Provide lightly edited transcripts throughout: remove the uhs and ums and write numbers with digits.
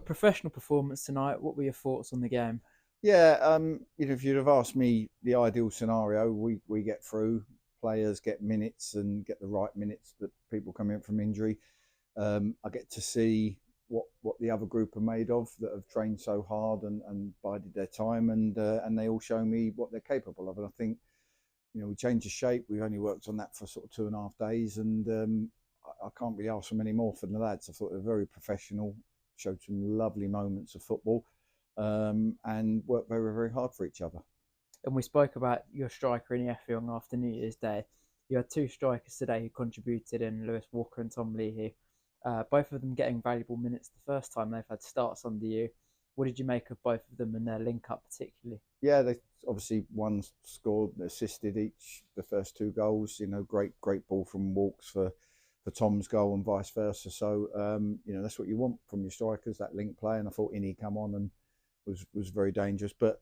professional performance tonight. What were your thoughts on the game? Yeah, if you'd have asked me the ideal scenario, we get through, players get minutes and get the right minutes that people come in from injury. I get to see what the other group are made of that have trained so hard and bided their time, and they all show me what they're capable of. And I think we changed the shape. We only worked on that for sort of 2.5 days, and I can't really ask for many more from the lads. I thought they were very professional, showed some lovely moments of football, and worked very, very hard for each other. And we spoke about your striker in Effiong after New Year's Day. You had two strikers today who contributed in Lewis Walker and Tom Leahy. Both of them getting valuable minutes the first time they've had starts under you. What did you make of both of them and their link up particularly? Yeah, they obviously one scored, assisted each the first two goals. Great ball from Walks for Tom's goal and vice versa. So that's what you want from your strikers, that link play. And I thought Innie come on and was very dangerous. But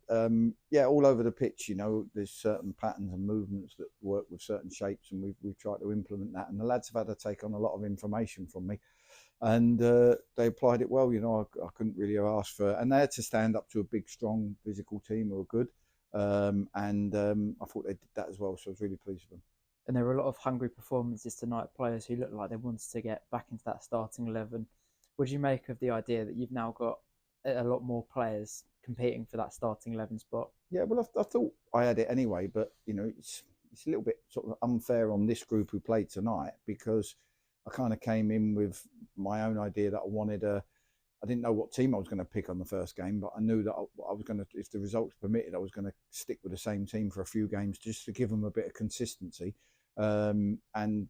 yeah, all over the pitch, there's certain patterns and movements that work with certain shapes, and we've tried to implement that. And the lads have had to take on a lot of information from me, and they applied it well. I couldn't really have asked for, and they had to stand up to a big, strong, physical team who were good, and I thought they did that as well. So I was really pleased with them. And there were a lot of hungry performances tonight, players who looked like they wanted to get back into that starting 11. What do you make of the idea that you've now got a lot more players competing for that starting 11 spot? Yeah, well, I thought I had it anyway, but it's a little bit sort of unfair on this group who played tonight, because I kind of came in with my own idea that I wanted a. I didn't know what team I was going to pick on the first game, but I knew that I was going to, if the results permitted, I was going to stick with the same team for a few games just to give them a bit of consistency. And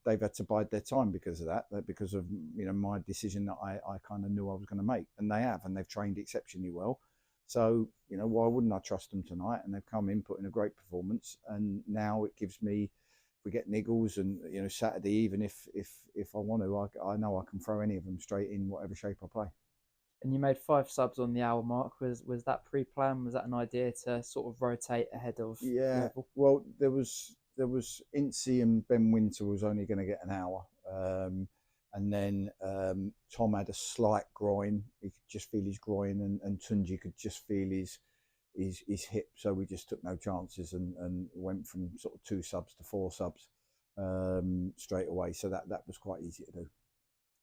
they've had to bide their time because of that, because of my decision that I kind of knew I was going to make, and they have, and they've trained exceptionally well. So why wouldn't I trust them tonight? And they've come in, put in a great performance, and now it gives me. If we get niggles, and Saturday, even if I want to, I know I can throw any of them straight in whatever shape I play. And you made 5 subs on the hour mark. Was that pre-planned? Was that an idea to sort of rotate ahead of Yeah, level? well, there was Incy and Ben Winter was only going to get an hour, and then Tom had a slight groin. He could just feel his groin, and Tunji could just feel his hip. So we just took no chances, and went from sort of 2 subs to 4 subs straight away. So that was quite easy to do.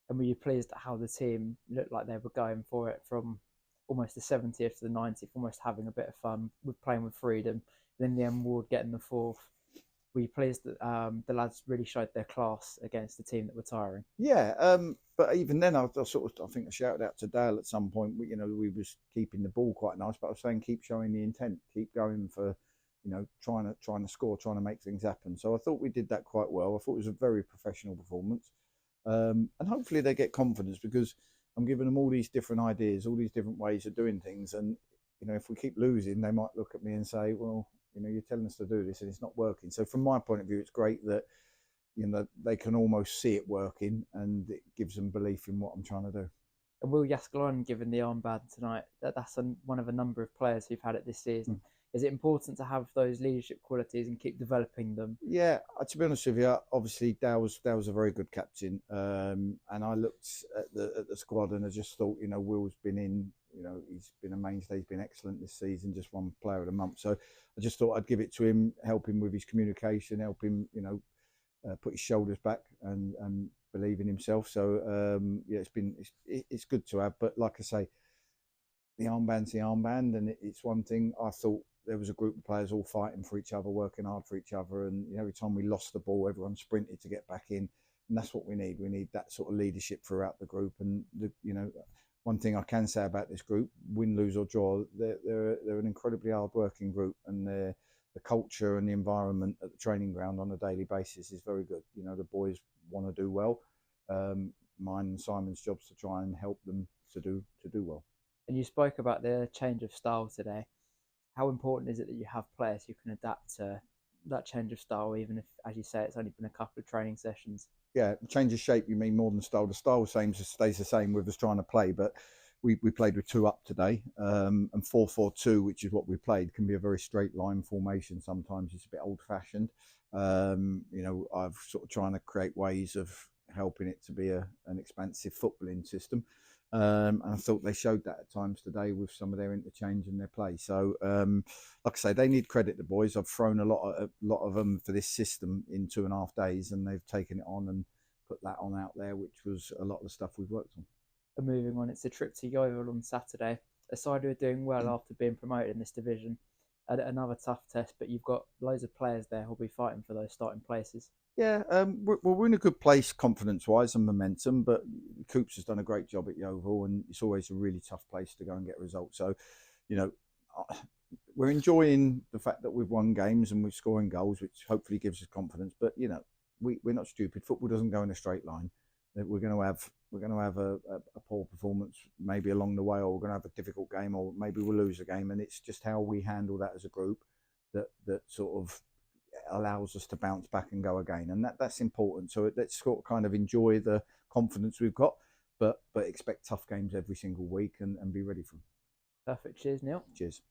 And were you pleased at how the team looked like they were going for it from almost the 70th to the 90th, almost having a bit of fun with playing with freedom? And in the end, Ward getting the fourth. Were you pleased that the lads really showed their class against the team that were tiring? Yeah, but even then, I think I shouted out to Dale at some point. We was keeping the ball quite nice, but I was saying keep showing the intent, keep going for, trying to score, trying to make things happen. So I thought we did that quite well. I thought it was a very professional performance, and hopefully they get confidence, because I'm giving them all these different ideas, all these different ways of doing things, and if we keep losing, they might look at me and say, well, you're telling us to do this and it's not working. So from my point of view, it's great that they can almost see it working, and it gives them belief in what I'm trying to do. And Will Yaskalainen given the armband tonight, that's one of a number of players who've had it this season. Is it important to have those leadership qualities and keep developing them? Yeah, to be honest with you, obviously Dale's a very good captain, and I looked at the squad and I just thought, Will's been in, he's been a mainstay, he's been excellent this season, just won Player of the Month. So I just thought I'd give it to him, help him with his communication, help him, put his shoulders back and believe in himself. So yeah, it's good to have. But like I say, the armband's the armband, and it's one thing. I thought there was a group of players all fighting for each other, working hard for each other, and every time we lost the ball, everyone sprinted to get back in, and that's what we need. We need that sort of leadership throughout the group. And one thing I can say about this group, win, lose or draw, they're an incredibly hard-working group, and the culture and the environment at the training ground on a daily basis is very good. The boys want to do well. Mine and Simon's job's to try and help them to do well. And you spoke about the change of style today. How important is it that you have players who can adapt to that change of style, even if, as you say, it's only been a couple of training sessions? Yeah, change of shape, you mean more than style. The style stays the same with us trying to play, but we played with 2 up today, and 4-4-2, which is what we played, can be a very straight line formation. Sometimes it's a bit old fashioned. I've sort of trying to create ways of helping it to be an expansive footballing system. And I thought they showed that at times today with some of their interchange and their play. So, like I say, they need credit, the boys. I've thrown a lot of them for this system in 2.5 days, and they've taken it on and put that on out there, which was a lot of the stuff we've worked on. And moving on, it's a trip to Yeovil on Saturday. A side who are doing well after being promoted in this division. Another tough test, but you've got loads of players there who'll be fighting for those starting places. Yeah, we're in a good place confidence-wise and momentum, but Coops has done a great job at Yeovil, and it's always a really tough place to go and get results. So, you know, we're enjoying the fact that we've won games and we're scoring goals, which hopefully gives us confidence. But you know, we're not stupid. Football doesn't go in a straight line. We're going to have a poor performance maybe along the way, or we're going to have a difficult game, or maybe we'll lose a game, and it's just how we handle that as a group that sort of allows us to bounce back and go again, and that's important. So let's sort of kind of enjoy the confidence we've got, but expect tough games every single week and be ready for them. Perfect. Cheers, Neil. Cheers.